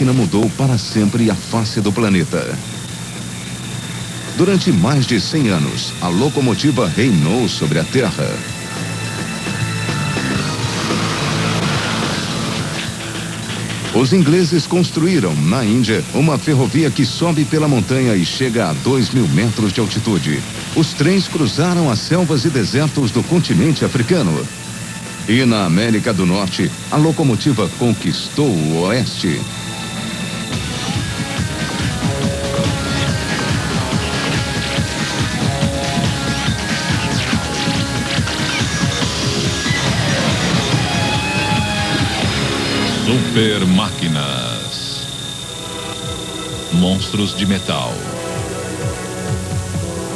máquina mudou para sempre a face do planeta. Durante mais de 100 anos, a locomotiva reinou sobre a Terra. Os ingleses construíram, na Índia, uma ferrovia que sobe pela montanha e chega a 2.000 metros de altitude. Os trens cruzaram as selvas e desertos do continente africano. E na América do Norte, a locomotiva conquistou o Oeste. Super máquinas. Monstros de metal.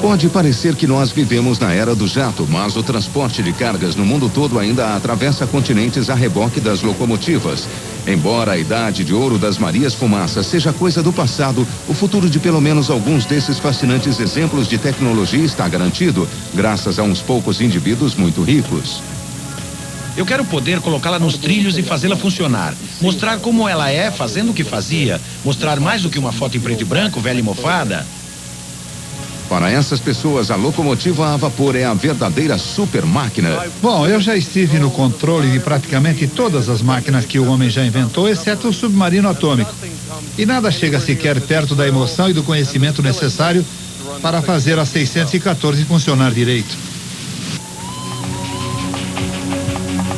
Pode parecer que nós vivemos na era do jato, mas o transporte de cargas no mundo todo ainda atravessa continentes a reboque das locomotivas. Embora a idade de ouro das Marias Fumaças seja coisa do passado, o futuro de pelo menos alguns desses fascinantes exemplos de tecnologia está garantido, graças a uns poucos indivíduos muito ricos. Eu quero poder colocá-la nos trilhos e fazê-la funcionar. Mostrar como ela é, fazendo o que fazia. Mostrar mais do que uma foto em preto e branco, velha e mofada. Para essas pessoas, a locomotiva a vapor é a verdadeira super máquina. Bom, eu já estive no controle de praticamente todas as máquinas que o homem já inventou, exceto o submarino atômico. E nada chega sequer perto da emoção e do conhecimento necessário para fazer a 614 funcionar direito.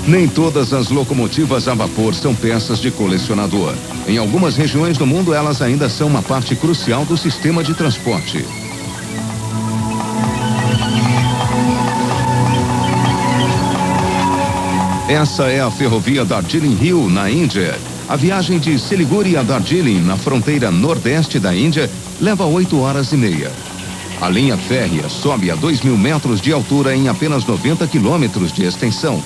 Nem todas as locomotivas a vapor são peças de colecionador. Em algumas regiões do mundo, elas ainda são uma parte crucial do sistema de transporte. Essa é a ferrovia Darjeeling-Hill, na Índia. A viagem de Siliguri a Darjeeling, na fronteira nordeste da Índia, leva 8 horas e meia. A linha férrea sobe a 2.000 metros de altura em apenas 90 quilômetros de extensão.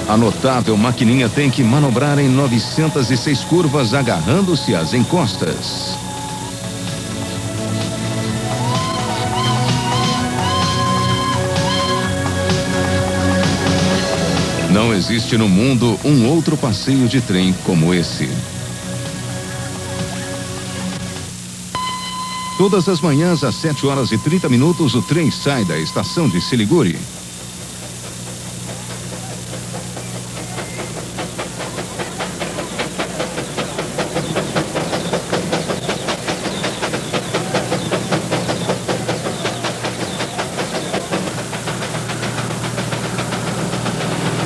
A notável maquininha tem que manobrar em 906 curvas, agarrando-se às encostas. Não existe no mundo um outro passeio de trem como esse. Todas as manhãs, às 7 horas e 30 minutos, o trem sai da estação de Siliguri.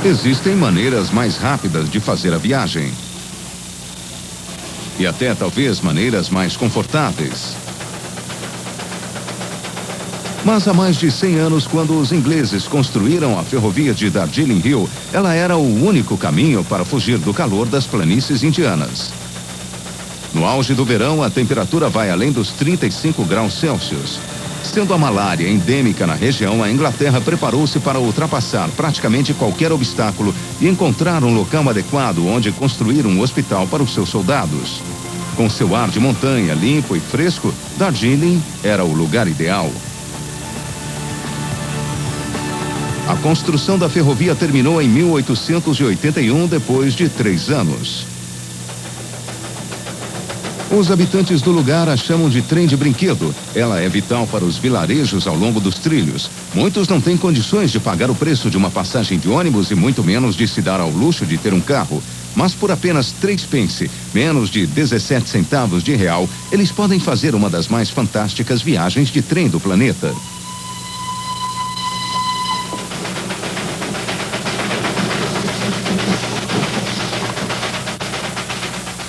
Existem maneiras mais rápidas de fazer a viagem. E até talvez maneiras mais confortáveis. Mas há mais de 100 anos, quando os ingleses construíram a ferrovia de Darjeeling-Hill, ela era o único caminho para fugir do calor das planícies indianas. No auge do verão, a temperatura vai além dos 35 graus Celsius. Sendo a malária endêmica na região, a Inglaterra preparou-se para ultrapassar praticamente qualquer obstáculo e encontrar um local adequado onde construir um hospital para os seus soldados. Com seu ar de montanha limpo e fresco, Darjeeling era o lugar ideal. A construção da ferrovia terminou em 1881, depois de 3 anos. Os habitantes do lugar a chamam de trem de brinquedo. Ela é vital para os vilarejos ao longo dos trilhos. Muitos não têm condições de pagar o preço de uma passagem de ônibus e muito menos de se dar ao luxo de ter um carro. Mas por apenas 3 pence, menos de 17 centavos de real, eles podem fazer uma das mais fantásticas viagens de trem do planeta.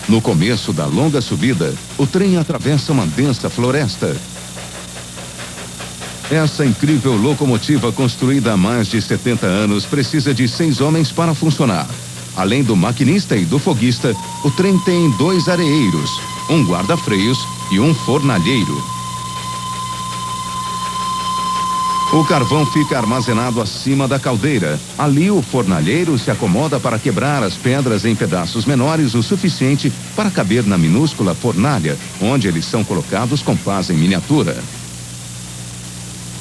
No começo da longa subida, o trem atravessa uma densa floresta. Essa incrível locomotiva, construída há mais de 70 anos, precisa de 6 homens para funcionar. Além do maquinista e do foguista, o trem tem 2 areeiros, um guarda-freios e um fornalheiro. O carvão fica armazenado acima da caldeira. Ali, o fornalheiro se acomoda para quebrar as pedras em pedaços menores o suficiente para caber na minúscula fornalha, onde eles são colocados com pás em miniatura.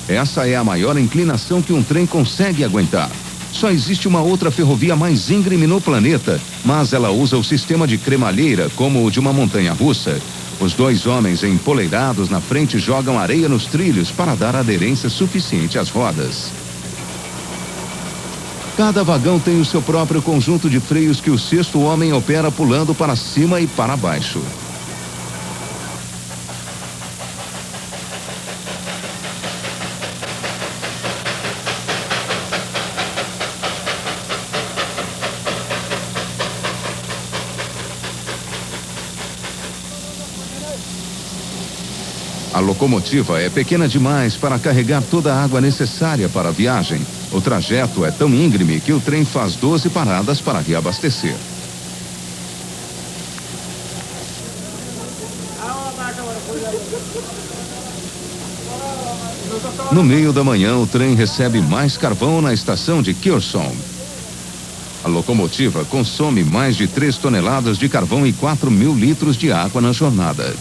Essa é a maior inclinação que um trem consegue aguentar. Só existe uma outra ferrovia mais íngreme no planeta, mas ela usa o sistema de cremalheira como o de uma montanha-russa. Os dois homens empoleirados na frente jogam areia nos trilhos para dar aderência suficiente às rodas. Cada vagão tem o seu próprio conjunto de freios que o sexto homem opera pulando para cima e para baixo. A locomotiva é pequena demais para carregar toda a água necessária para a viagem. O trajeto é tão íngreme que o trem faz 12 paradas para reabastecer. No meio da manhã, o trem recebe mais carvão na estação de Kyorsong. A locomotiva consome mais de 3 toneladas de carvão e 4.000 litros de água na jornada.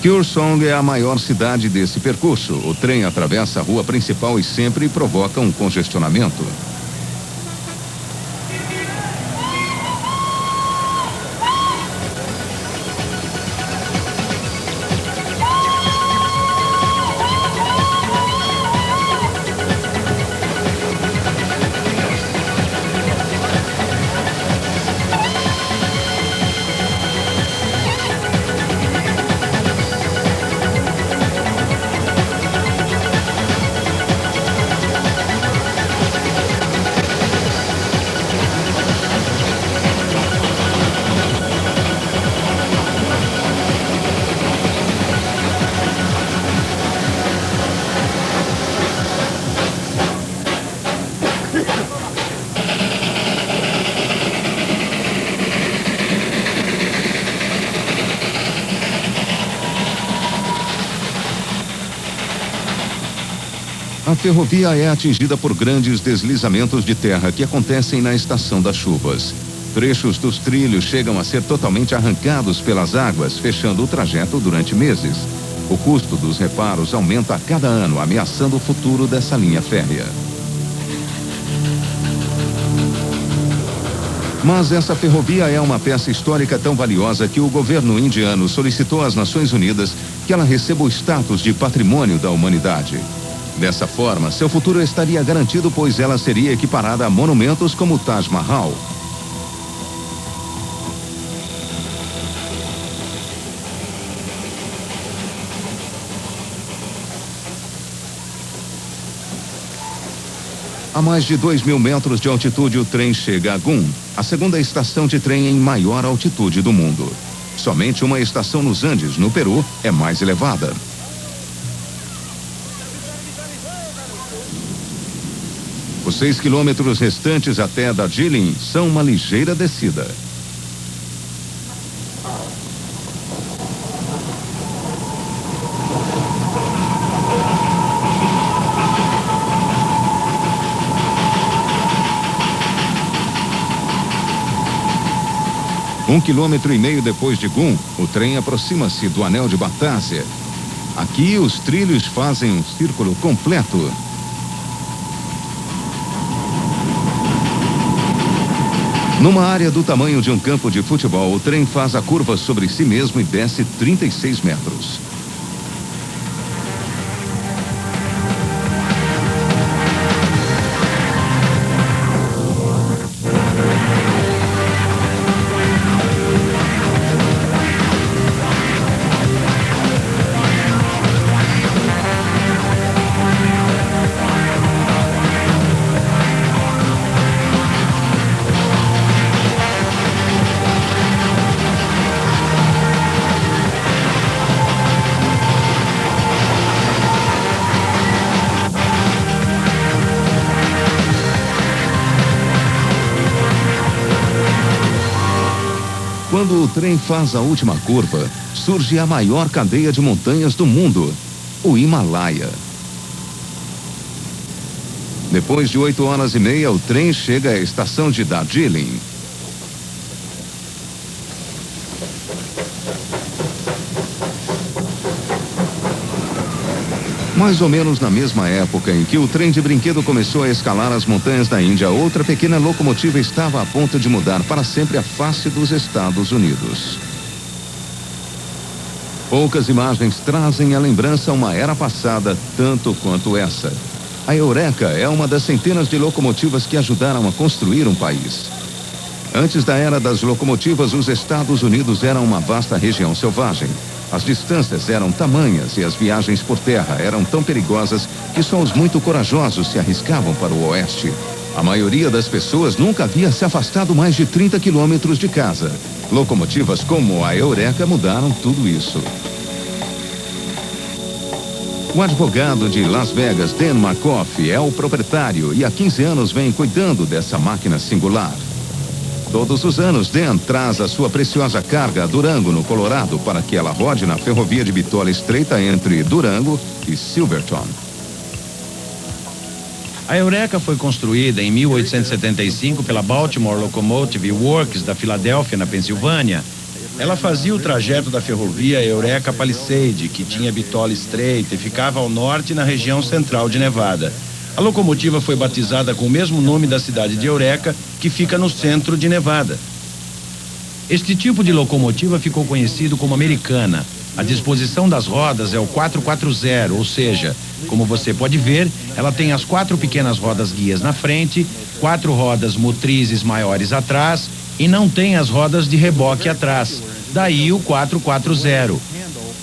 Kyorsong é a maior cidade desse percurso. O trem atravessa a rua principal e sempre provoca um congestionamento. A ferrovia é atingida por grandes deslizamentos de terra que acontecem na estação das chuvas. Trechos dos trilhos chegam a ser totalmente arrancados pelas águas, fechando o trajeto durante meses. O custo dos reparos aumenta a cada ano, ameaçando o futuro dessa linha férrea. Mas essa ferrovia é uma peça histórica tão valiosa que o governo indiano solicitou às Nações Unidas que ela receba o status de patrimônio da humanidade. Dessa forma, seu futuro estaria garantido, pois ela seria equiparada a monumentos como o Taj Mahal. A mais de 2.000 metros de altitude, o trem chega a Gun, a segunda estação de trem em maior altitude do mundo. Somente uma estação nos Andes, no Peru, é mais elevada. Os 6 quilômetros restantes até Darjeeling são uma ligeira descida. Um quilômetro e meio depois de Gun, o trem aproxima-se do anel de Batásia. Aqui os trilhos fazem um círculo completo. Numa área do tamanho de um campo de futebol, o trem faz a curva sobre si mesmo e desce 36 metros. Quando o trem faz a última curva, surge a maior cadeia de montanhas do mundo, o Himalaia. Depois de 8 horas e meia, o trem chega à estação de Darjeeling. Mais ou menos na mesma época em que o trem de brinquedo começou a escalar as montanhas da Índia, outra pequena locomotiva estava a ponto de mudar para sempre a face dos Estados Unidos. Poucas imagens trazem à lembrança uma era passada tanto quanto essa. A Eureka é uma das centenas de locomotivas que ajudaram a construir um país. Antes da era das locomotivas, os Estados Unidos eram uma vasta região selvagem. As distâncias eram tamanhas e as viagens por terra eram tão perigosas que só os muito corajosos se arriscavam para o oeste. A maioria das pessoas nunca havia se afastado mais de 30 quilômetros de casa. Locomotivas como a Eureka mudaram tudo isso. O advogado de Las Vegas, Dan Markoff, é o proprietário e há 15 anos vem cuidando dessa máquina singular. Todos os anos, Dan traz a sua preciosa carga a Durango, no Colorado, para que ela rode na ferrovia de bitola estreita entre Durango e Silverton. A Eureka foi construída em 1875 pela Baltimore Locomotive Works da Filadélfia, na Pensilvânia. Ela fazia o trajeto da ferrovia Eureka Palisade, que tinha bitola estreita e ficava ao norte na região central de Nevada. A locomotiva foi batizada com o mesmo nome da cidade de Eureka, que fica no centro de Nevada. Este tipo de locomotiva ficou conhecido como americana. A disposição das rodas é o 440, ou seja, como você pode ver, ela tem as 4 pequenas rodas guias na frente, 4 rodas motrizes maiores atrás e não tem as rodas de reboque atrás. Daí o 440.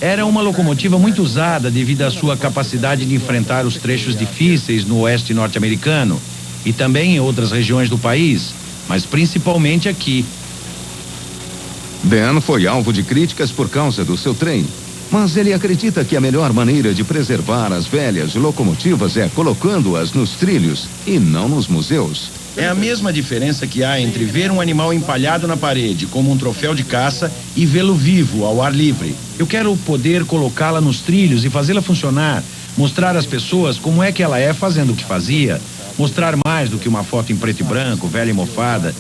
Era uma locomotiva muito usada devido à sua capacidade de enfrentar os trechos difíceis no oeste norte-americano e também em outras regiões do país, mas principalmente aqui. Dan foi alvo de críticas por causa do seu trem, mas ele acredita que a melhor maneira de preservar as velhas locomotivas é colocando-as nos trilhos e não nos museus. É a mesma diferença que há entre ver um animal empalhado na parede como um troféu de caça e vê-lo vivo ao ar livre. Eu quero poder colocá-la nos trilhos e fazê-la funcionar, mostrar às pessoas como é que ela é fazendo o que fazia, mostrar mais do que uma foto em preto e branco, velha e mofada.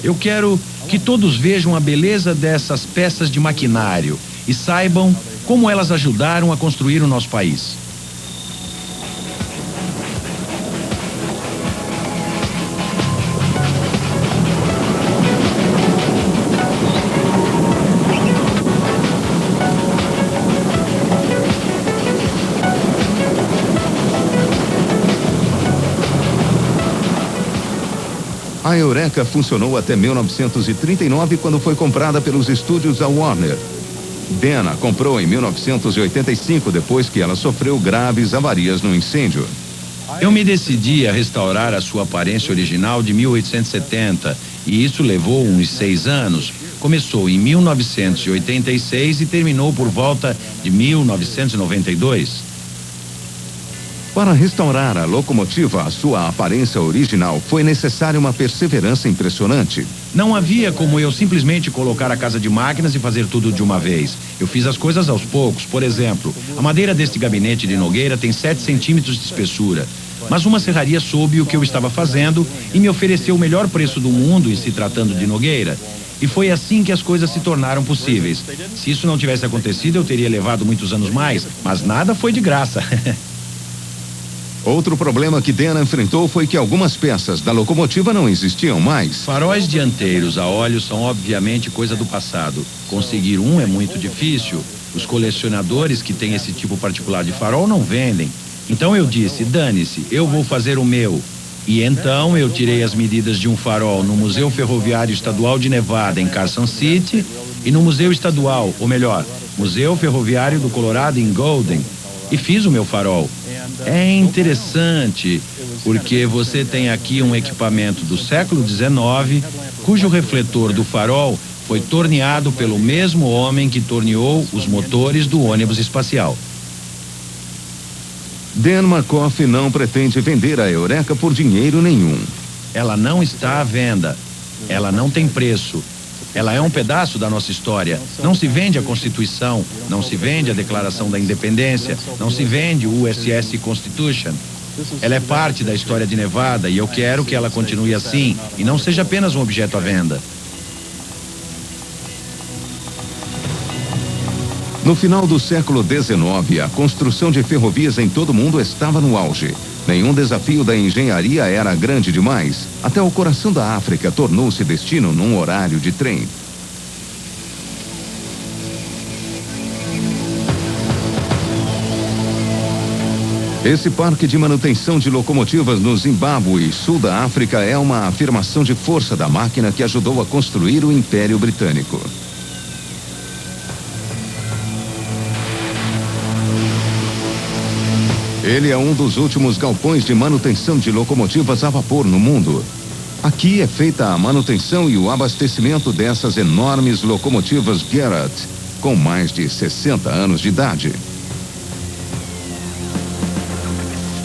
Eu quero que todos vejam a beleza dessas peças de maquinário e saibam como elas ajudaram a construir o nosso país. A Eureka funcionou até 1939, quando foi comprada pelos estúdios da Warner. Dan a comprou em 1985, depois que ela sofreu graves avarias no incêndio. Eu me decidi a restaurar a sua aparência original de 1870 e isso levou uns 6 anos. Começou em 1986 e terminou por volta de 1992. Para restaurar a locomotiva à sua aparência original, foi necessária uma perseverança impressionante. Não havia como eu simplesmente colocar a casa de máquinas e fazer tudo de uma vez. Eu fiz as coisas aos poucos. Por exemplo, a madeira deste gabinete de Nogueira tem 7 centímetros de espessura. Mas uma serraria soube o que eu estava fazendo e me ofereceu o melhor preço do mundo em se tratando de Nogueira. E foi assim que as coisas se tornaram possíveis. Se isso não tivesse acontecido, eu teria levado muitos anos mais, mas nada foi de graça. Outro problema que Dan enfrentou foi que algumas peças da locomotiva não existiam mais. Faróis dianteiros a óleo são obviamente coisa do passado. Conseguir um é muito difícil. Os colecionadores que têm esse tipo particular de farol não vendem. Então eu disse, dane-se, eu vou fazer o meu. E então eu tirei as medidas de um farol no Museu Ferroviário Estadual de Nevada, em Carson City, e no Museu Estadual, ou melhor, Museu Ferroviário do Colorado, em Golden, e fiz o meu farol. É interessante, porque você tem aqui um equipamento do século XIX, cujo refletor do farol foi torneado pelo mesmo homem que torneou os motores do ônibus espacial. Dan Markoff não pretende vender a Eureka por dinheiro nenhum. Ela não está à venda. Ela não tem preço. Ela é um pedaço da nossa história. Não se vende a Constituição, não se vende a Declaração da Independência, não se vende o USS Constitution. Ela é parte da história de Nevada e eu quero que ela continue assim e não seja apenas um objeto à venda. No final do século XIX, a construção de ferrovias em todo o mundo estava no auge. Nenhum desafio da engenharia era grande demais. Até o coração da África tornou-se destino num horário de trem. Esse parque de manutenção de locomotivas no Zimbábue, sul da África, é uma afirmação de força da máquina que ajudou a construir o Império Britânico. Ele é um dos últimos galpões de manutenção de locomotivas a vapor no mundo. Aqui é feita a manutenção e o abastecimento dessas enormes locomotivas Garratt, com mais de 60 anos de idade.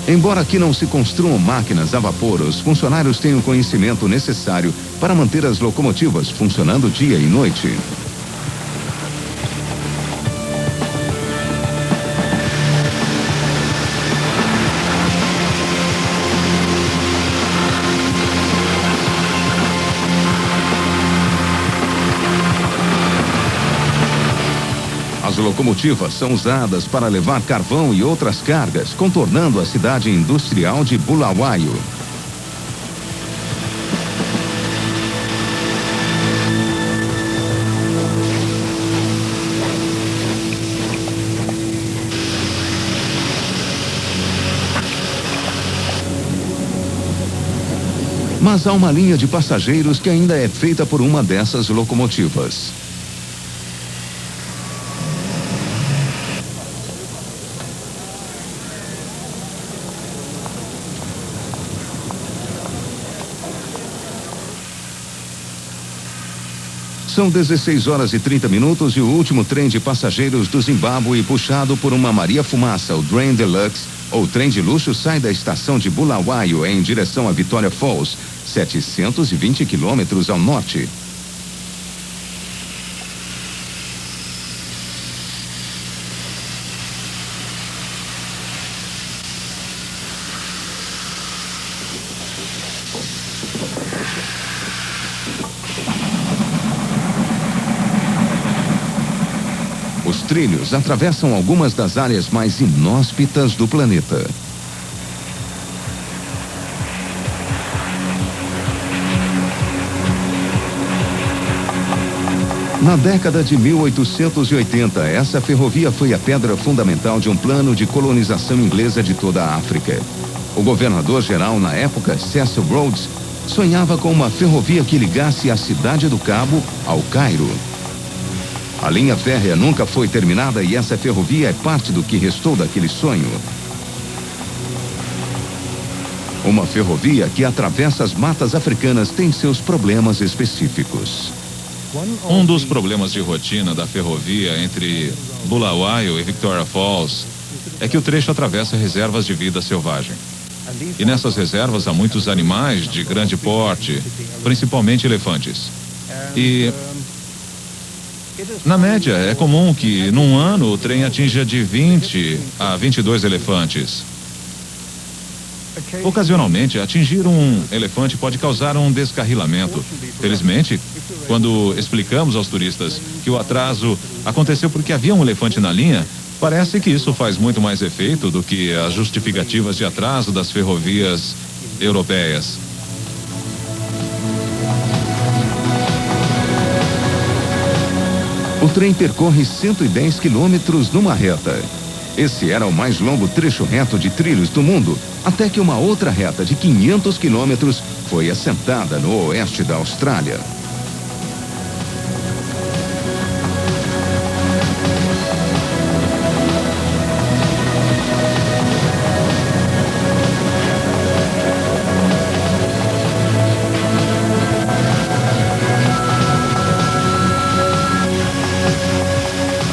Embora aqui não se construam máquinas a vapor, os funcionários têm o conhecimento necessário para manter as locomotivas funcionando dia e noite. As locomotivas são usadas para levar carvão e outras cargas, contornando a cidade industrial de Bulawayo. Mas há uma linha de passageiros que ainda é feita por uma dessas locomotivas. São 16 horas e 30 minutos e o último trem de passageiros do Zimbábue, puxado por uma Maria Fumaça, o Train Deluxe, ou trem de luxo, sai da estação de Bulawayo em direção a Victoria Falls, 720 quilômetros ao norte. Os trilhos atravessam algumas das áreas mais inóspitas do planeta. Na década de 1880, essa ferrovia foi a pedra fundamental de um plano de colonização inglesa de toda a África. O governador-geral na época, Cecil Rhodes, sonhava com uma ferrovia que ligasse a Cidade do Cabo ao Cairo. A linha férrea nunca foi terminada e essa ferrovia é parte do que restou daquele sonho. Uma ferrovia que atravessa as matas africanas tem seus problemas específicos. Um dos problemas de rotina da ferrovia entre Bulawayo e Victoria Falls é que o trecho atravessa reservas de vida selvagem. E nessas reservas há muitos animais de grande porte, principalmente elefantes. E na média, é comum que, num ano, o trem atinja de 20 a 22 elefantes. Ocasionalmente, atingir um elefante pode causar um descarrilamento. Felizmente, quando explicamos aos turistas que o atraso aconteceu porque havia um elefante na linha, parece que isso faz muito mais efeito do que as justificativas de atraso das ferrovias europeias. O trem percorre 110 quilômetros numa reta. Esse era o mais longo trecho reto de trilhos do mundo, até que uma outra reta de 500 quilômetros foi assentada no oeste da Austrália.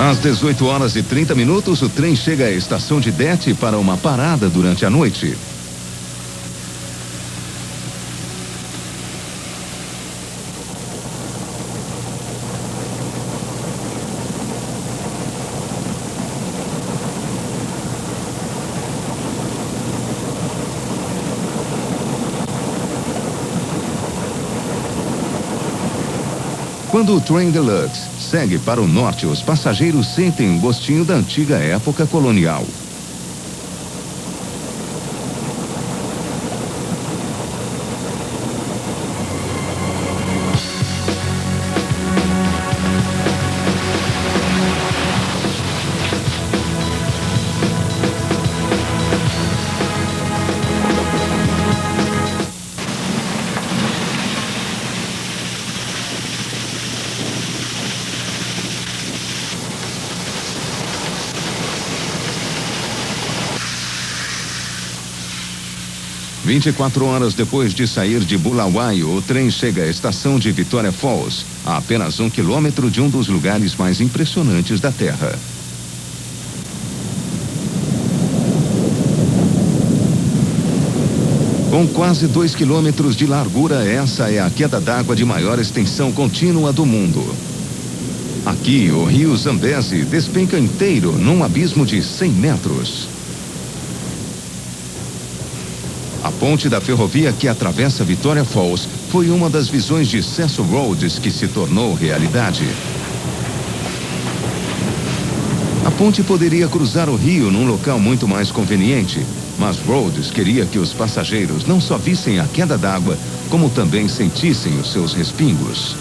Às 18 horas e 30 minutos, o trem chega à estação de Det para uma parada durante a noite. Quando o Train Deluxe segue para o norte, os passageiros sentem um gostinho da antiga época colonial. e 24 horas depois de sair de Bulawayo, o trem chega à estação de Victoria Falls, a apenas 1 quilômetro de um dos lugares mais impressionantes da Terra. Com quase 2 quilômetros de largura, essa é a queda d'água de maior extensão contínua do mundo. Aqui, o rio Zambezi despenca inteiro num abismo de 100 metros. A ponte da ferrovia que atravessa Victoria Falls foi uma das visões de Cecil Rhodes que se tornou realidade. A ponte poderia cruzar o rio num local muito mais conveniente, mas Rhodes queria que os passageiros não só vissem a queda d'água, como também sentissem os seus respingos.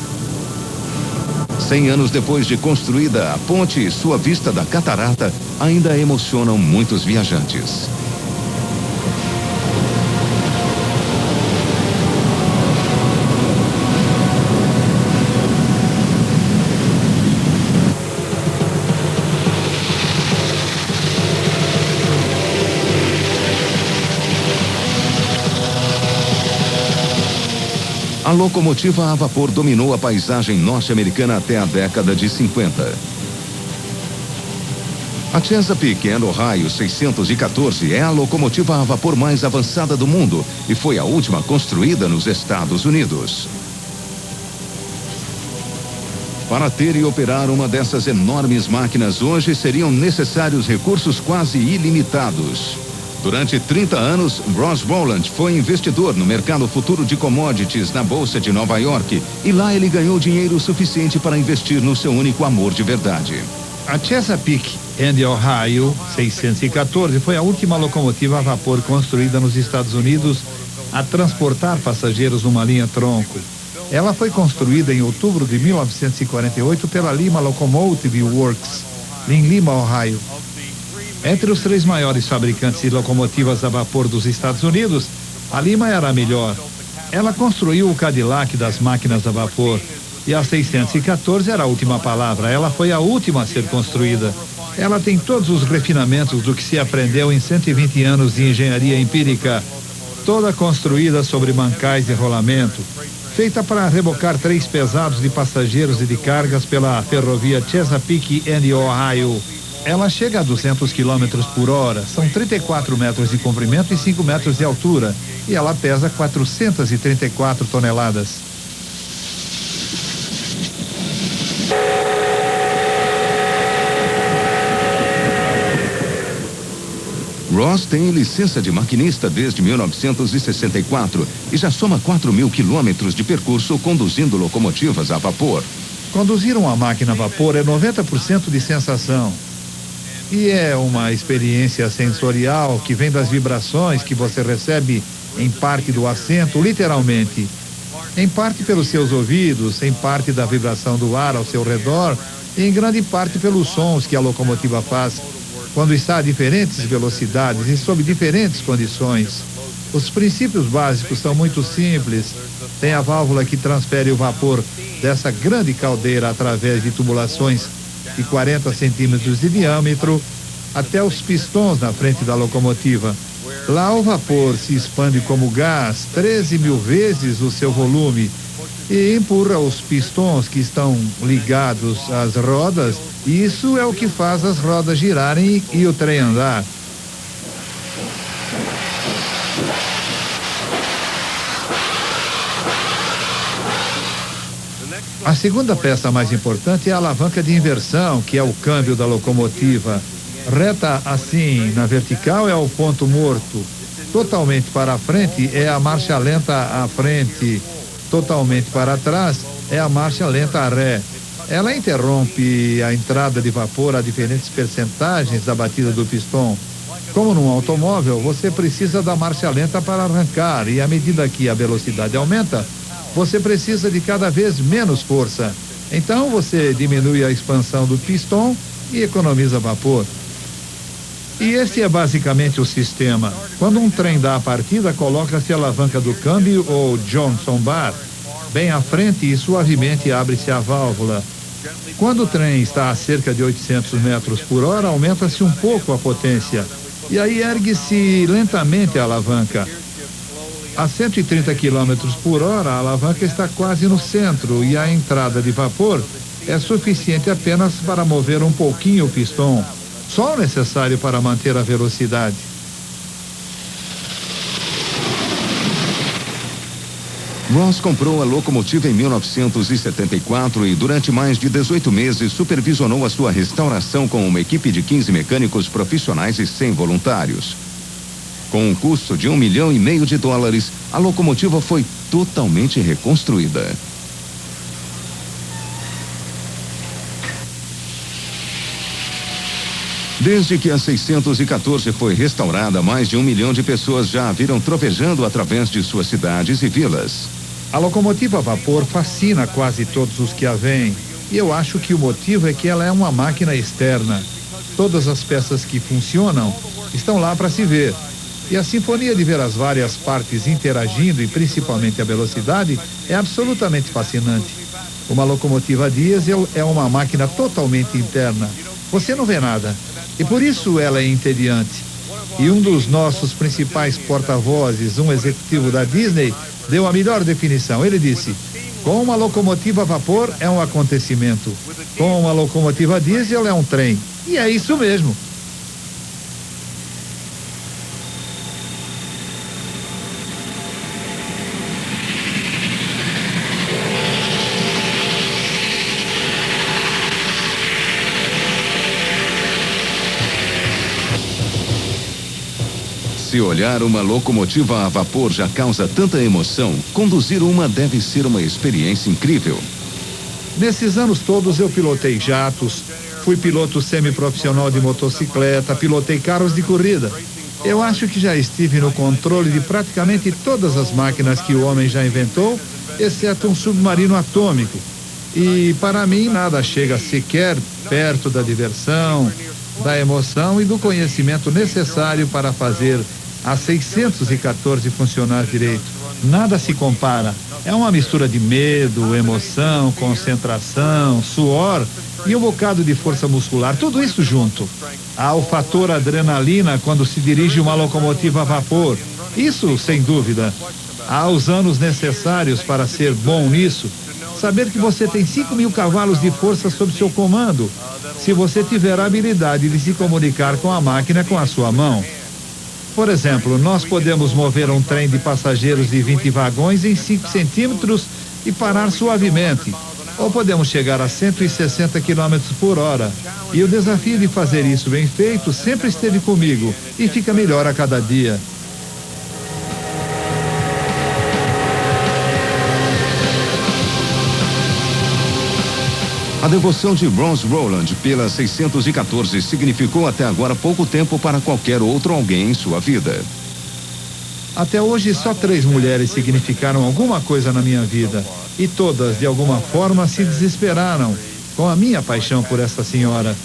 100 anos depois de construída, a ponte e sua vista da catarata ainda emocionam muitos viajantes. A locomotiva a vapor dominou a paisagem norte-americana até a década de 50. A Chesapeake and Ohio 614 é a locomotiva a vapor mais avançada do mundo e foi a última construída nos Estados Unidos. Para ter e operar uma dessas enormes máquinas hoje seriam necessários recursos quase ilimitados. Durante 30 anos, Ross Rowland foi investidor no mercado futuro de commodities na Bolsa de Nova York e lá ele ganhou dinheiro suficiente para investir no seu único amor de verdade. A Chesapeake and Ohio 614 foi a última locomotiva a vapor construída nos Estados Unidos a transportar passageiros numa linha tronco. Ela foi construída em outubro de 1948 pela Lima Locomotive Works, em Lima, Ohio. Entre os 3 maiores fabricantes de locomotivas a vapor dos Estados Unidos, a Lima era a melhor. Ela construiu o Cadillac das máquinas a vapor e a 614 era a última palavra. Ela foi a última a ser construída. Ela tem todos os refinamentos do que se aprendeu em 120 anos de engenharia empírica, toda construída sobre mancais de rolamento, feita para rebocar trens pesados de passageiros e de cargas pela ferrovia Chesapeake and Ohio. Ela chega a 200 km por hora, são 34 metros de comprimento e 5 metros de altura, e ela pesa 434 toneladas. Ross tem licença de maquinista desde 1964 e já soma 4.000 quilômetros de percurso conduzindo locomotivas a vapor. Conduzir uma máquina a vapor é 90% de sensação. E é uma experiência sensorial que vem das vibrações que você recebe em parte do assento, literalmente. Em parte pelos seus ouvidos, em parte da vibração do ar ao seu redor e em grande parte pelos sons que a locomotiva faz quando está a diferentes velocidades e sob diferentes condições. Os princípios básicos são muito simples. Tem a válvula que transfere o vapor dessa grande caldeira através de tubulações de 40 centímetros de diâmetro até os pistões na frente da locomotiva. Lá o vapor se expande como gás 13.000 vezes o seu volume e empurra os pistões que estão ligados às rodas. Isso é o que faz as rodas girarem e o trem andar. A segunda peça mais importante é a alavanca de inversão, que é o câmbio da locomotiva. Reta assim, na vertical é o ponto morto. Totalmente para a frente é a marcha lenta à frente. Totalmente para trás é a marcha lenta a ré. Ela interrompe a entrada de vapor a diferentes percentagens da batida do pistão. Como num automóvel, você precisa da marcha lenta para arrancar e à medida que a velocidade aumenta, você precisa de cada vez menos força. Então você diminui a expansão do pistão e economiza vapor. E esse é basicamente o sistema. Quando um trem dá a partida, coloca-se a alavanca do câmbio ou Johnson Bar bem à frente e suavemente abre-se a válvula. Quando o trem está a cerca de 800 metros por hora, aumenta-se um pouco a potência e aí ergue-se lentamente a alavanca. A 130 quilômetros por hora, a alavanca está quase no centro e a entrada de vapor é suficiente apenas para mover um pouquinho o pistão, só o necessário para manter a velocidade. Ross comprou a locomotiva em 1974 e durante mais de 18 meses supervisionou a sua restauração com uma equipe de 15 mecânicos profissionais e 100 voluntários. Com um custo de $1,5 milhão, a locomotiva foi totalmente reconstruída. Desde que a 614 foi restaurada, mais de 1 milhão de pessoas já a viram trovejando através de suas cidades e vilas. A locomotiva a vapor fascina quase todos os que a veem. E eu acho que o motivo é que ela é uma máquina externa. Todas as peças que funcionam estão lá para se ver. E a sinfonia de ver as várias partes interagindo e principalmente a velocidade é absolutamente fascinante. Uma locomotiva a diesel é uma máquina totalmente interna. Você não vê nada. E por isso ela é entediante. E um dos nossos principais porta-vozes, um executivo da Disney, deu a melhor definição. Ele disse: com uma locomotiva a vapor é um acontecimento, com uma locomotiva a diesel é um trem. E é isso mesmo. Se olhar uma locomotiva a vapor já causa tanta emoção, conduzir uma deve ser uma experiência incrível. Nesses anos todos eu pilotei jatos, fui piloto semiprofissional de motocicleta, pilotei carros de corrida. Eu acho que já estive no controle de praticamente todas as máquinas que o homem já inventou, exceto um submarino atômico. E para mim nada chega sequer perto da diversão, da emoção e do conhecimento necessário para fazer a 614 funcionar direito. Nada se compara. É uma mistura de medo, emoção, concentração, suor e um bocado de força muscular, tudo isso junto. Há o fator adrenalina quando se dirige uma locomotiva a vapor. Isso, sem dúvida. Há os anos necessários para ser bom nisso. Saber que você tem 5.000 cavalos de força sob seu comando, se você tiver a habilidade de se comunicar com a máquina com a sua mão. Por exemplo, nós podemos mover um trem de passageiros de 20 vagões em 5 centímetros e parar suavemente. Ou podemos chegar a 160 quilômetros por hora. E o desafio de fazer isso bem feito sempre esteve comigo e fica melhor a cada dia. A devoção de Ross Rowland pela 614 significou até agora pouco tempo para qualquer outro alguém em sua vida. Até hoje, só 3 mulheres significaram alguma coisa na minha vida. E todas, de alguma forma, se desesperaram com a minha paixão por essa senhora.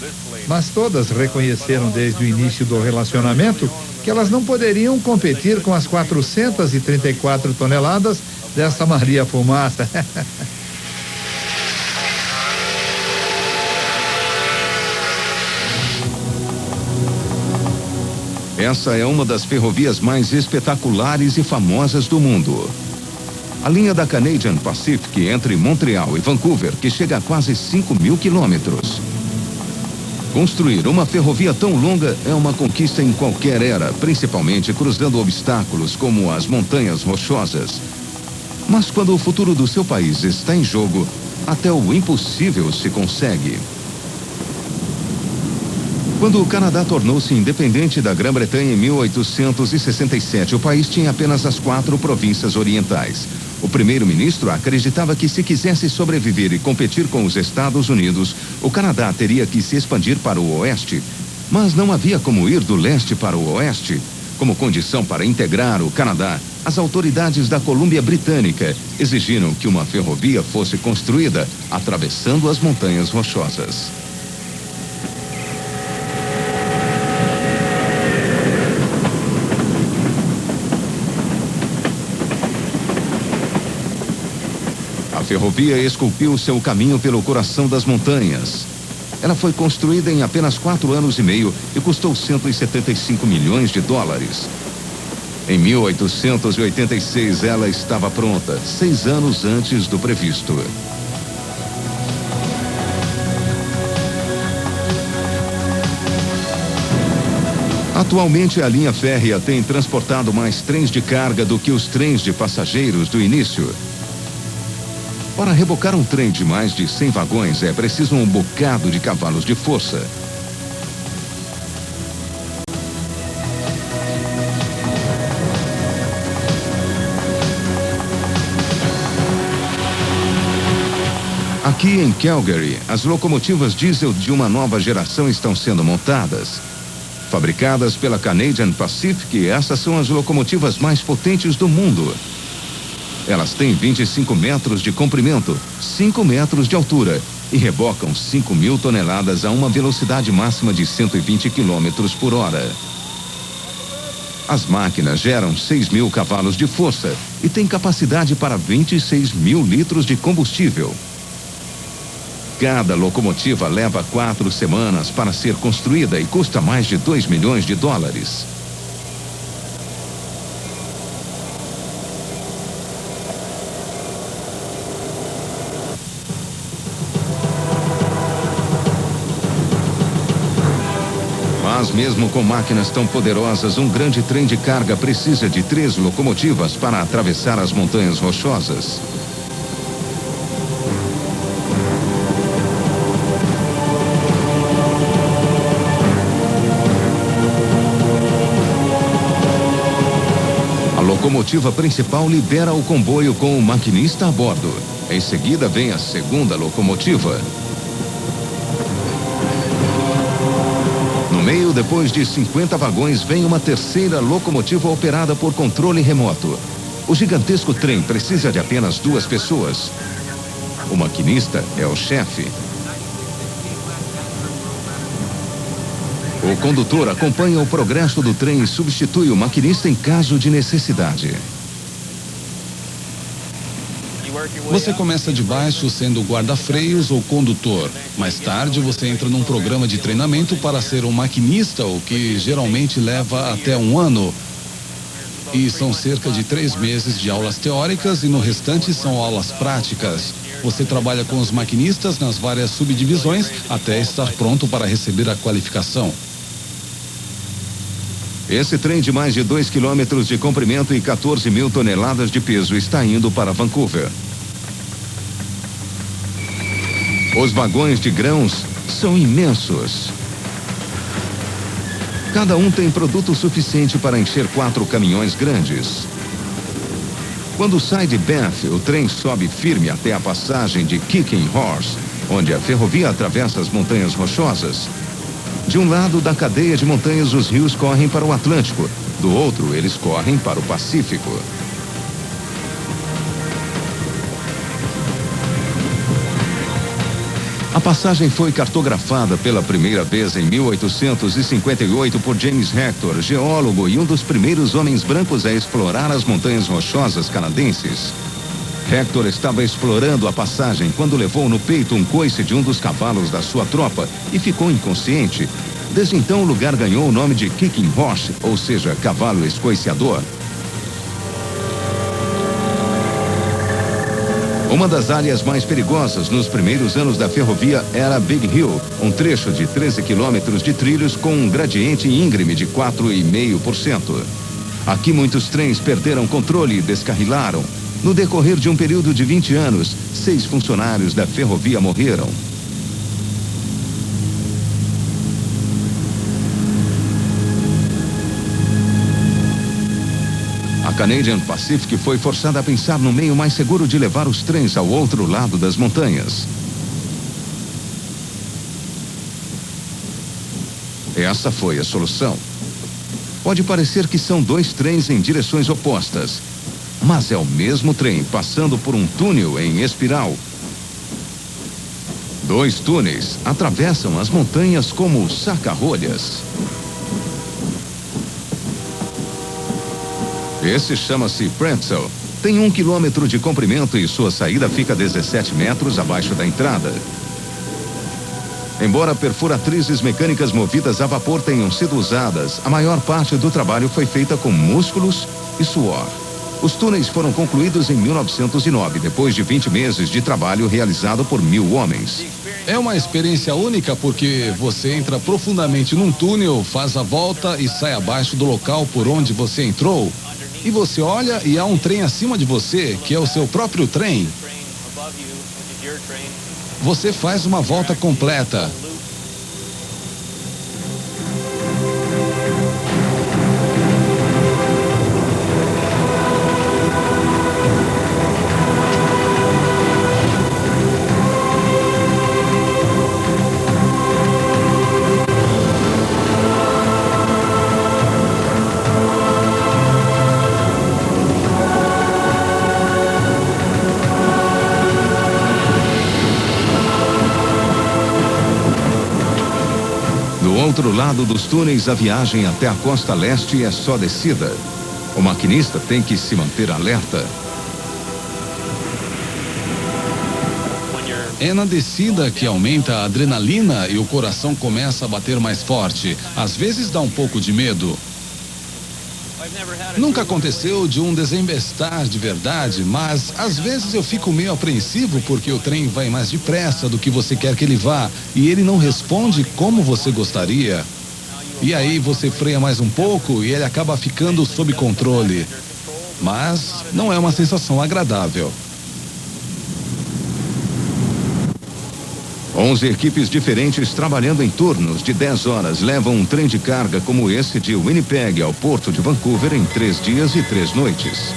Mas todas reconheceram desde o início do relacionamento que elas não poderiam competir com as 434 toneladas dessa Maria Fumaça. Essa é uma das ferrovias mais espetaculares e famosas do mundo. A linha da Canadian Pacific entre Montreal e Vancouver, que chega a quase 5.000 quilômetros. Construir uma ferrovia tão longa é uma conquista em qualquer era, principalmente cruzando obstáculos como as montanhas rochosas. Mas quando o futuro do seu país está em jogo, até o impossível se consegue. Quando o Canadá tornou-se independente da Grã-Bretanha em 1867, o país tinha apenas as 4 províncias orientais. O primeiro-ministro acreditava que, se quisesse sobreviver e competir com os Estados Unidos, o Canadá teria que se expandir para o oeste. Mas não havia como ir do leste para o oeste. Como condição para integrar o Canadá, as autoridades da Colômbia Britânica exigiram que uma ferrovia fosse construída atravessando as Montanhas Rochosas. A ferrovia esculpiu seu caminho pelo coração das montanhas. Ela foi construída em apenas 4 anos e meio e custou 175 milhões de dólares. Em 1886, ela estava pronta, 6 anos antes do previsto. Atualmente, a linha férrea tem transportado mais trens de carga do que os trens de passageiros do início. Para rebocar um trem de mais de 100 vagões, é preciso um bocado de cavalos de força. Aqui em Calgary, as locomotivas diesel de uma nova geração estão sendo montadas. Fabricadas pela Canadian Pacific, essas são as locomotivas mais potentes do mundo. Elas têm 25 metros de comprimento, 5 metros de altura e rebocam 5.000 toneladas a uma velocidade máxima de 120 quilômetros por hora. As máquinas geram 6.000 cavalos de força e têm capacidade para 26.000 litros de combustível. Cada locomotiva leva 4 semanas para ser construída e custa mais de 2 milhões de dólares. Mas mesmo com máquinas tão poderosas, um grande trem de carga precisa de 3 locomotivas para atravessar as Montanhas Rochosas. A locomotiva principal lidera o comboio com o maquinista a bordo. Em seguida vem a segunda locomotiva. No meio, depois de 50 vagões, vem uma terceira locomotiva operada por controle remoto. O gigantesco trem precisa de apenas 2 pessoas. O maquinista é o chefe. O condutor acompanha o progresso do trem e substitui o maquinista em caso de necessidade. Você começa de baixo sendo guarda-freios ou condutor. Mais tarde, você entra num programa de treinamento para ser um maquinista, o que geralmente leva até 1 ano. E são cerca de 3 meses de aulas teóricas e no restante são aulas práticas. Você trabalha com os maquinistas nas várias subdivisões até estar pronto para receber a qualificação. Esse trem de mais de 2 quilômetros de comprimento e 14.000 toneladas de peso está indo para Vancouver. Os vagões de grãos são imensos. Cada um tem produto suficiente para encher 4 caminhões grandes. Quando sai de Banff, o trem sobe firme até a passagem de Kicking Horse, onde a ferrovia atravessa as Montanhas Rochosas. De um lado da cadeia de montanhas, os rios correm para o Atlântico. Do outro, eles correm para o Pacífico. A passagem foi cartografada pela primeira vez em 1858 por James Hector, geólogo e um dos primeiros homens brancos a explorar as Montanhas Rochosas canadenses. Hector estava explorando a passagem quando levou no peito um coice de um dos cavalos da sua tropa e ficou inconsciente. Desde então, o lugar ganhou o nome de Kicking Horse, ou seja, cavalo escoiciador. Uma das áreas mais perigosas nos primeiros anos da ferrovia era Big Hill, um trecho de 13 quilômetros de trilhos com um gradiente íngreme de 4,5%. Aqui muitos trens perderam controle e descarrilaram. No decorrer de um período de 20 anos, 6 funcionários da ferrovia morreram. Canadian Pacific foi forçada a pensar no meio mais seguro de levar os trens ao outro lado das montanhas. Essa foi a solução. Pode parecer que são dois trens em direções opostas, mas é o mesmo trem passando por um túnel em espiral. Dois túneis atravessam as montanhas como saca-rolhas. Esse chama-se Pretzel. Tem 1 quilômetro de comprimento e sua saída fica 17 metros abaixo da entrada. Embora perfuratrizes mecânicas movidas a vapor tenham sido usadas, a maior parte do trabalho foi feita com músculos e suor. Os túneis foram concluídos em 1909, depois de 20 meses de trabalho realizado por 1.000 homens. É uma experiência única porque você entra profundamente num túnel, faz a volta e sai abaixo do local por onde você entrou. E você olha e há um trem acima de você, que é o seu próprio trem. Você faz uma volta completa. Do outro lado dos túneis, a viagem até a costa leste é só descida. O maquinista tem que se manter alerta. É na descida que aumenta a adrenalina e o coração começa a bater mais forte. Às vezes dá um pouco de medo. Nunca aconteceu de um desembestar de verdade, mas às vezes eu fico meio apreensivo porque o trem vai mais depressa do que você quer que ele vá e ele não responde como você gostaria. E aí você freia mais um pouco e ele acaba ficando sob controle. Mas não é uma sensação agradável. 11 equipes diferentes trabalhando em turnos de 10 horas levam um trem de carga como esse de Winnipeg ao porto de Vancouver em 3 dias e 3 noites.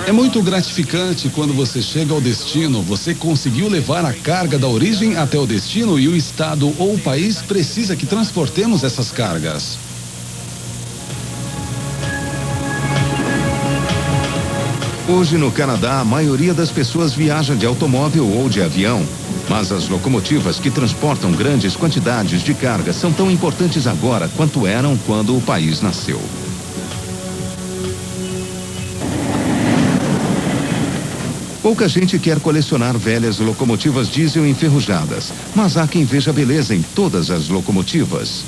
É muito gratificante quando você chega ao destino, você conseguiu levar a carga da origem até o destino e o estado ou o país precisa que transportemos essas cargas. Hoje no Canadá, a maioria das pessoas viaja de automóvel ou de avião, mas as locomotivas que transportam grandes quantidades de carga são tão importantes agora quanto eram quando o país nasceu. Pouca gente quer colecionar velhas locomotivas diesel enferrujadas, mas há quem veja beleza em todas as locomotivas.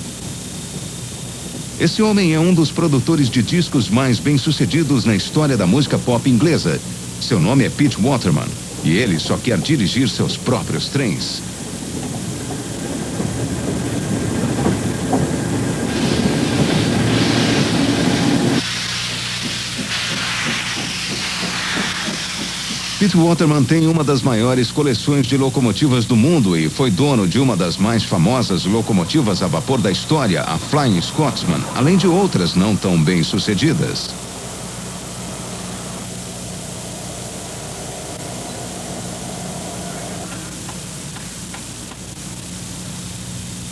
Esse homem é um dos produtores de discos mais bem-sucedidos na história da música pop inglesa. Seu nome é Pete Waterman e ele só quer dirigir seus próprios trens. Pete Waterman tem uma das maiores coleções de locomotivas do mundo e foi dono de uma das mais famosas locomotivas a vapor da história, a Flying Scotsman, além de outras não tão bem-sucedidas.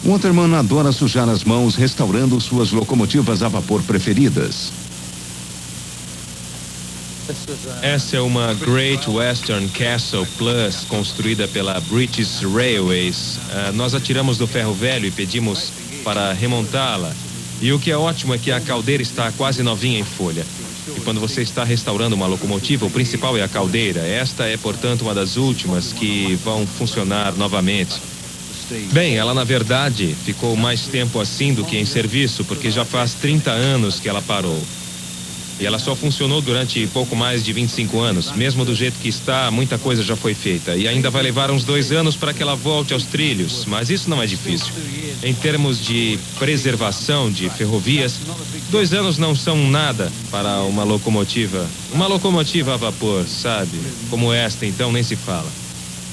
Waterman adora sujar as mãos restaurando suas locomotivas a vapor preferidas. Essa é uma Great Western Castle Plus construída pela British Railways. Nós atiramos do ferro velho e pedimos para remontá-la. E o que é ótimo é que a caldeira está quase novinha em folha. E quando você está restaurando uma locomotiva, o principal é a caldeira. Esta é, portanto, uma das últimas que vão funcionar novamente. Bem, ela na verdade ficou mais tempo assim do que em serviço, porque já faz 30 anos que ela parou. E ela só funcionou durante pouco mais de 25 anos. Mesmo do jeito que está, muita coisa já foi feita. E ainda vai levar uns 2 anos para que ela volte aos trilhos. Mas isso não é difícil. Em termos de preservação de ferrovias, 2 anos não são nada para uma locomotiva. Uma locomotiva a vapor, sabe? Como esta, então, nem se fala.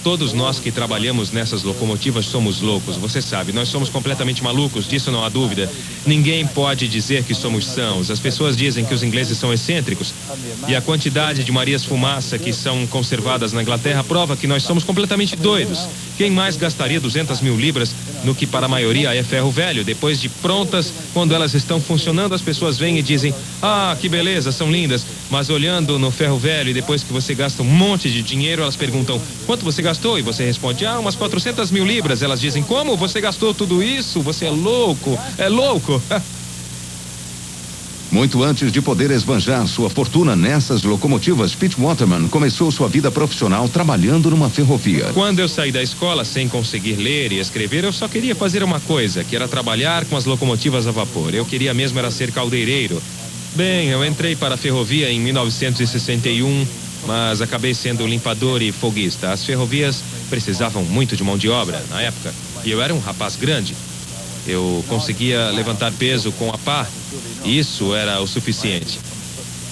Todos nós que trabalhamos nessas locomotivas somos loucos, você sabe, nós somos completamente malucos, disso não há dúvida. Ninguém pode dizer que somos sãos. As pessoas dizem que os ingleses são excêntricos. E a quantidade de Marias Fumaça que são conservadas na Inglaterra prova que nós somos completamente doidos. Quem mais gastaria 200 mil libras no que para a maioria é ferro velho? Depois de prontas, quando elas estão funcionando, as pessoas vêm e dizem: ah, que beleza, são lindas. Mas olhando no ferro velho, e depois que você gasta um monte de dinheiro, elas perguntam: quanto você gastou? E você responde: ah, umas 400 mil libras. Elas dizem: como? Você gastou tudo isso? Você é louco, é louco. Muito antes de poder esbanjar sua fortuna nessas locomotivas, Pete Waterman começou sua vida profissional trabalhando numa ferrovia. Quando eu saí da escola sem conseguir ler e escrever, eu só queria fazer uma coisa, que era trabalhar com as locomotivas a vapor. Eu queria mesmo era ser caldeireiro. Bem, eu entrei para a ferrovia em 1961, mas acabei sendo limpador e foguista. As ferrovias precisavam muito de mão de obra na época, e eu era um rapaz grande. Eu conseguia levantar peso com a pá, e isso era o suficiente.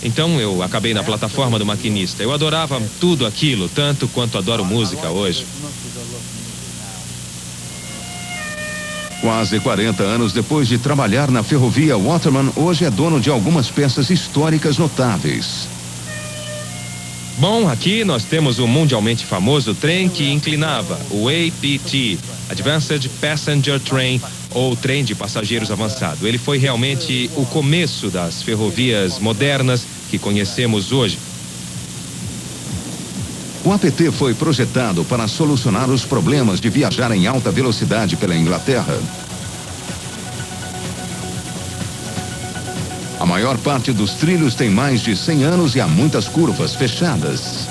Então eu acabei na plataforma do maquinista. Eu adorava tudo aquilo, tanto quanto adoro música hoje. Quase 40 anos depois de trabalhar na ferrovia, Waterman hoje é dono de algumas peças históricas notáveis. Bom, aqui nós temos o mundialmente famoso trem que inclinava, o APT, Advanced Passenger Train, ou trem de passageiros avançado. Ele foi realmente o começo das ferrovias modernas que conhecemos hoje. O APT foi projetado para solucionar os problemas de viajar em alta velocidade pela Inglaterra. A maior parte dos trilhos tem mais de 100 anos e há muitas curvas fechadas.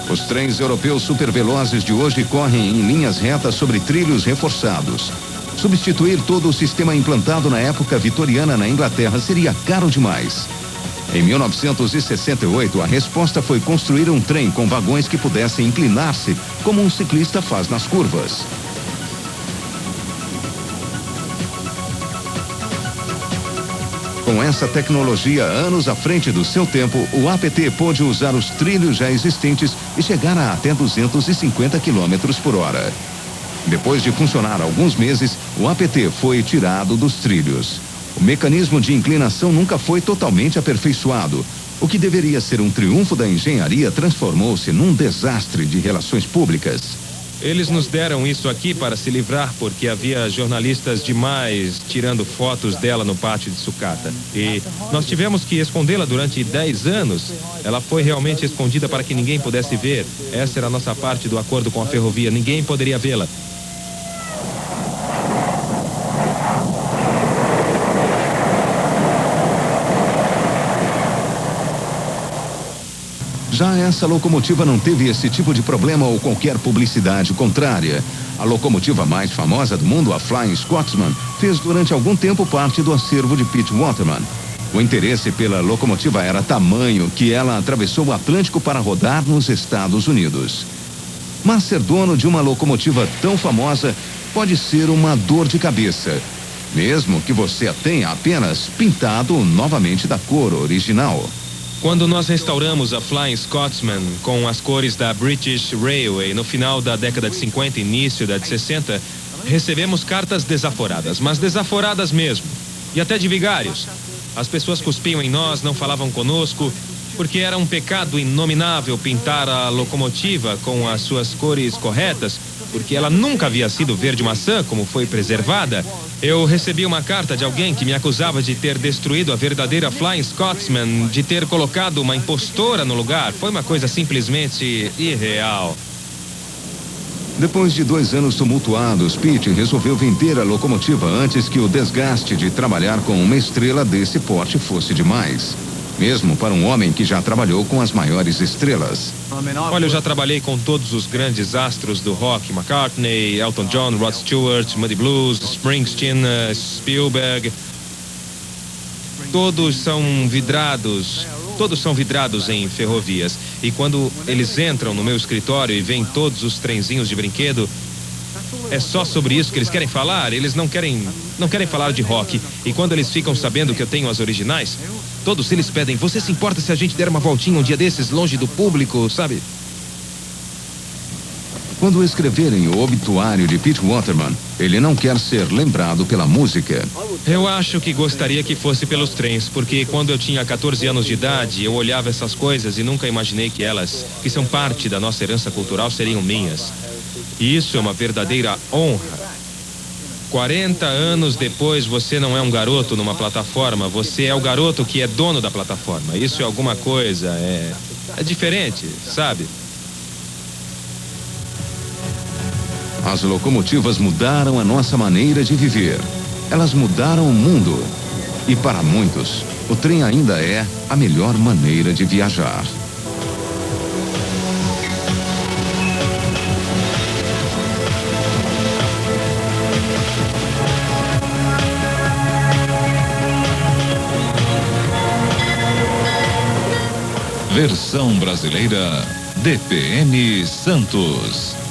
Os trens europeus supervelozes de hoje correm em linhas retas sobre trilhos reforçados. Substituir todo o sistema implantado na época vitoriana na Inglaterra seria caro demais. Em 1968, a resposta foi construir um trem com vagões que pudessem inclinar-se, como um ciclista faz nas curvas. Com essa tecnologia anos à frente do seu tempo, o APT pôde usar os trilhos já existentes e chegar a até 250 km por hora. Depois de funcionar alguns meses, o APT foi tirado dos trilhos. O mecanismo de inclinação nunca foi totalmente aperfeiçoado. O que deveria ser um triunfo da engenharia transformou-se num desastre de relações públicas. Eles nos deram isso aqui para se livrar porque havia jornalistas demais tirando fotos dela no pátio de sucata. E nós tivemos que escondê-la durante 10 anos. Ela foi realmente escondida para que ninguém pudesse ver. Essa era a nossa parte do acordo com a ferrovia. Ninguém poderia vê-la. Já essa locomotiva não teve esse tipo de problema ou qualquer publicidade contrária. A locomotiva mais famosa do mundo, a Flying Scotsman, fez durante algum tempo parte do acervo de Pete Waterman. O interesse pela locomotiva era tamanho que ela atravessou o Atlântico para rodar nos Estados Unidos. Mas ser dono de uma locomotiva tão famosa pode ser uma dor de cabeça, mesmo que você a tenha apenas pintado novamente da cor original. Quando nós restauramos a Flying Scotsman com as cores da British Railway no final da década de 50 e início da de 60, recebemos cartas desaforadas, mas desaforadas mesmo, e até de vigários. As pessoas cuspiam em nós, não falavam conosco, porque era um pecado inominável pintar a locomotiva com as suas cores corretas, porque ela nunca havia sido verde maçã como foi preservada. Eu recebi uma carta de alguém que me acusava de ter destruído a verdadeira Flying Scotsman, de ter colocado uma impostora no lugar. Foi uma coisa simplesmente irreal. Depois de 2 anos tumultuados, Pete resolveu vender a locomotiva antes que o desgaste de trabalhar com uma estrela desse porte fosse demais. Mesmo para um homem que já trabalhou com as maiores estrelas. Olha, eu já trabalhei com todos os grandes astros do rock: McCartney, Elton John, Rod Stewart, Muddy Blues, Springsteen, Spielberg. todos são vidrados em ferrovias. E quando eles entram no meu escritório e veem todos os trenzinhos de brinquedo, é só sobre isso que eles querem falar. Eles não querem falar de rock. E quando eles ficam sabendo que eu tenho as originais, todos eles pedem: você se importa se a gente der uma voltinha um dia desses longe do público, sabe? Quando escreverem o obituário de Pete Waterman, ele não quer ser lembrado pela música. Eu acho que gostaria que fosse pelos trens, porque quando eu tinha 14 anos de idade, eu olhava essas coisas e nunca imaginei que elas, que são parte da nossa herança cultural, seriam minhas. E isso é uma verdadeira honra. 40 anos depois, você não é um garoto numa plataforma, você é o garoto que é dono da plataforma. Isso é alguma coisa, é diferente, sabe? As locomotivas mudaram a nossa maneira de viver. Elas mudaram o mundo. E para muitos, o trem ainda é a melhor maneira de viajar. Versão brasileira DPM Santos.